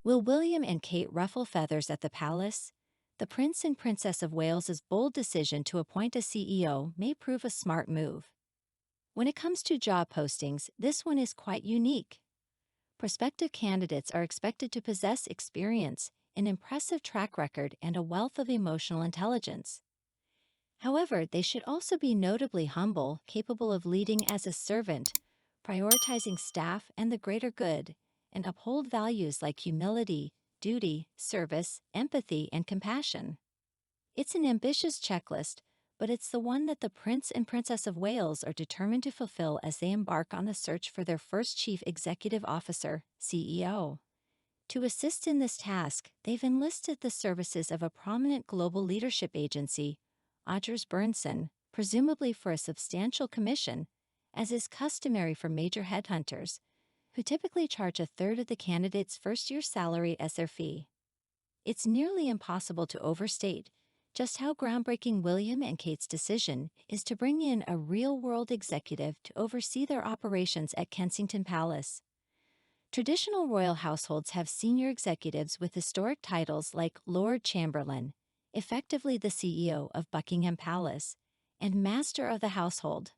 Will William and Kate ruffle feathers at the palace? The Prince and Princess of Wales's bold decision to appoint a CEO may prove a smart move. When it comes to job postings, this one is quite unique. Prospective candidates are expected to possess experience, an impressive track record, and a wealth of emotional intelligence. However, they should also be notably humble, capable of leading as a servant, prioritizing staff and the greater good, and uphold values like humility, duty, service, empathy, and compassion. It's an ambitious checklist, but it's the one that the Prince and Princess of Wales are determined to fulfill as they embark on the search for their first Chief Executive Officer, CEO. To assist in this task, they've enlisted the services of a prominent global leadership agency, Odgers Berndsen, presumably for a substantial commission, as is customary for major headhunters, who typically charge a third of the candidate's first-year salary as their fee. It's nearly impossible to overstate just how groundbreaking William and Kate's decision is to bring in a real-world executive to oversee their operations at Kensington Palace. Traditional royal households have senior executives with historic titles like Lord Chamberlain, effectively the CEO of Buckingham Palace, and Master of the Household.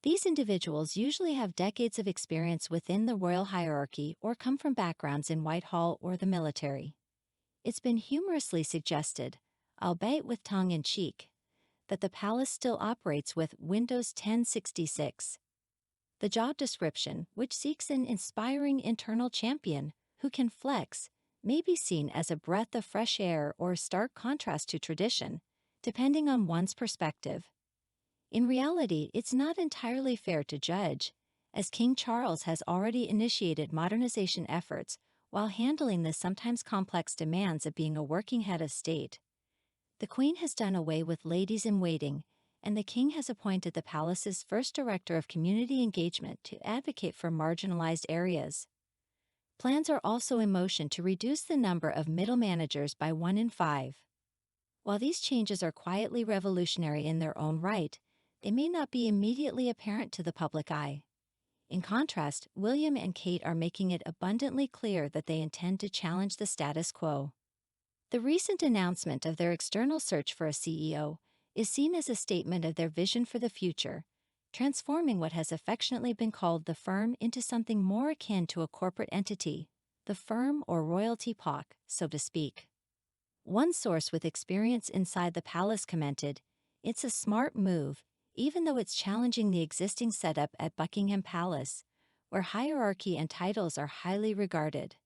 These individuals usually have decades of experience within the royal hierarchy or come from backgrounds in Whitehall or the military. It's been humorously suggested, albeit with tongue-in-cheek, that the palace still operates with Windows 1066. The job description, which seeks an inspiring internal champion who can flex, may be seen as a breath of fresh air or a stark contrast to tradition, depending on one's perspective. In reality, it's not entirely fair to judge, as King Charles has already initiated modernization efforts while handling the sometimes complex demands of being a working head of state. The Queen has done away with ladies-in-waiting, and the King has appointed the palace's first director of community engagement to advocate for marginalized areas. Plans are also in motion to reduce the number of middle managers by 1 in 5. While these changes are quietly revolutionary in their own right, they may not be immediately apparent to the public eye. In contrast, William and Kate are making it abundantly clear that they intend to challenge the status quo. The recent announcement of their external search for a CEO is seen as a statement of their vision for the future, transforming what has affectionately been called the firm into something more akin to a corporate entity, the firm or royalty POC, so to speak. One source with experience inside the palace commented, "It's a smart move, even though it's challenging the existing setup at Buckingham Palace, where hierarchy and titles are highly regarded.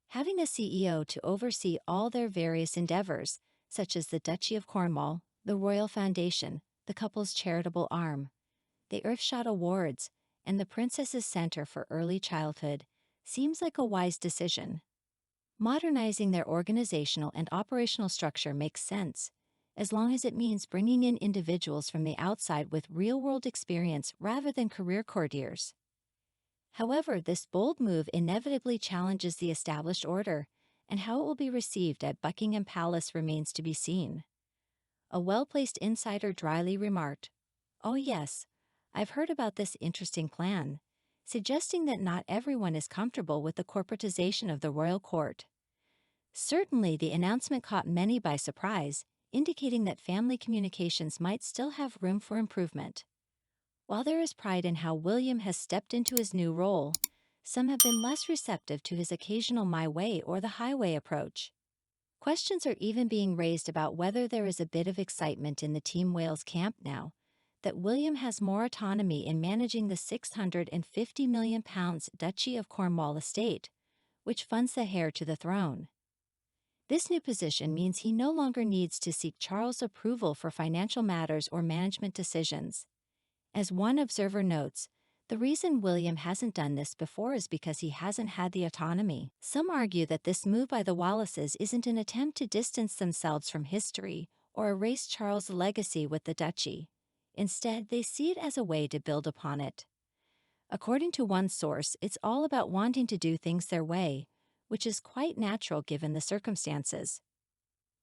Having a CEO to oversee all their various endeavors, such as the Duchy of Cornwall, the Royal Foundation, the couple's charitable arm, the Earthshot Awards, and the Princess's Center for Early Childhood, seems like a wise decision. Modernizing their organizational and operational structure makes sense, as long as it means bringing in individuals from the outside with real-world experience rather than career courtiers. However, this bold move inevitably challenges the established order, and how it will be received at Buckingham Palace remains to be seen. A well-placed insider dryly remarked, "Oh yes, I've heard about this interesting plan," suggesting that not everyone is comfortable with the corporatization of the royal court. Certainly, the announcement caught many by surprise, indicating that family communications might still have room for improvement. While there is pride in how William has stepped into his new role, some have been less receptive to his occasional my way or the highway approach. Questions are even being raised about whether there is a bit of excitement in the Team Wales camp now, that William has more autonomy in managing the £650 million Duchy of Cornwall estate, which funds the heir to the throne. This new position means he no longer needs to seek Charles' approval for financial matters or management decisions. As one observer notes, the reason William hasn't done this before is because he hasn't had the autonomy. Some argue that this move by the Wallaces isn't an attempt to distance themselves from history or erase Charles' legacy with the duchy. Instead, they see it as a way to build upon it. According to one source, it's all about wanting to do things their way, which is quite natural given the circumstances.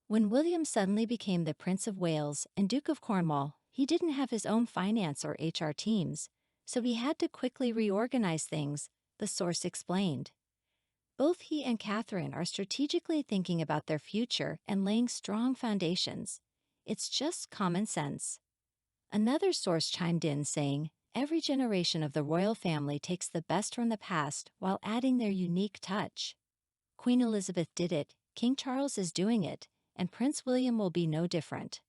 When William suddenly became the Prince of Wales and Duke of Cornwall, he didn't have his own finance or HR teams, so he had to quickly reorganize things, the source explained. Both he and Catherine are strategically thinking about their future and laying strong foundations. It's just common sense. Another source chimed in saying, every generation of the royal family takes the best from the past while adding their unique touch. Queen Elizabeth did it, King Charles is doing it, and Prince William will be no different.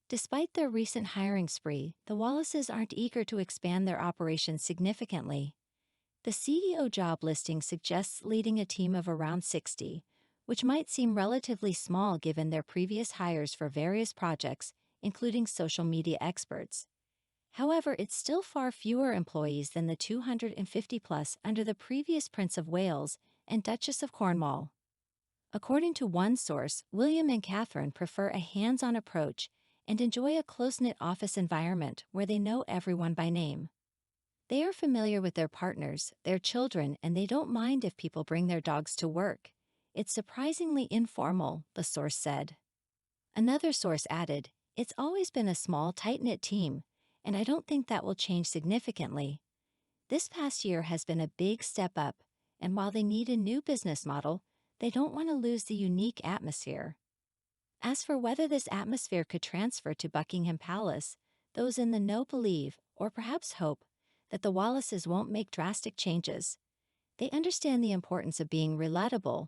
Despite their recent hiring spree, the Wallaces aren't eager to expand their operations significantly. The CEO job listing suggests leading a team of around 60, which might seem relatively small given their previous hires for various projects, including social media experts. However, it's still far fewer employees than the 250 plus under the previous Prince of Wales and Duchess of Cornwall. According to one source, William and Catherine prefer a hands-on approach and enjoy a close-knit office environment where they know everyone by name. They are familiar with their partners, their children, and they don't mind if people bring their dogs to work. It's surprisingly informal, the source said. Another source added, it's always been a small, tight-knit team, and I don't think that will change significantly. This past year has been a big step up, and while they need a new business model, they don't want to lose the unique atmosphere. As for whether this atmosphere could transfer to Buckingham Palace, those in the know believe, or perhaps hope, that the Wallaces won't make drastic changes. They understand the importance of being relatable,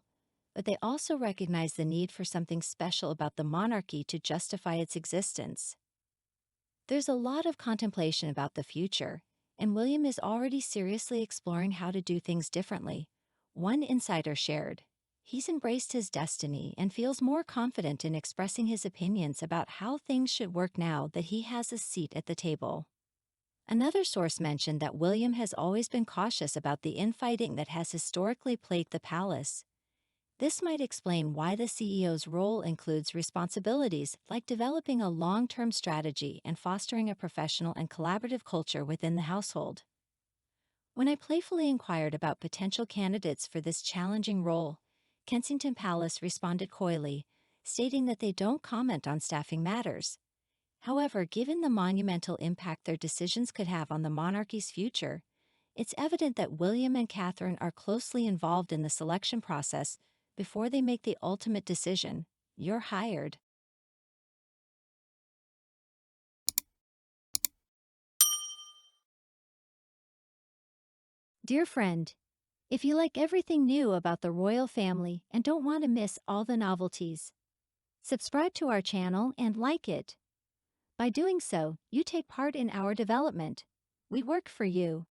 but they also recognize the need for something special about the monarchy to justify its existence. There's a lot of contemplation about the future, and William is already seriously exploring how to do things differently. One insider shared, he's embraced his destiny and feels more confident in expressing his opinions about how things should work now that he has a seat at the table. Another source mentioned that William has always been cautious about the infighting that has historically plagued the palace. This might explain why the CEO's role includes responsibilities like developing a long-term strategy and fostering a professional and collaborative culture within the household. When I playfully inquired about potential candidates for this challenging role, Kensington Palace responded coyly, stating that they don't comment on staffing matters. However, given the monumental impact their decisions could have on the monarchy's future, it's evident that William and Catherine are closely involved in the selection process before they make the ultimate decision. You're hired. Dear friend, if you like everything new about the royal family and don't want to miss all the novelties, subscribe to our channel and like it. By doing so, you take part in our development. We work for you.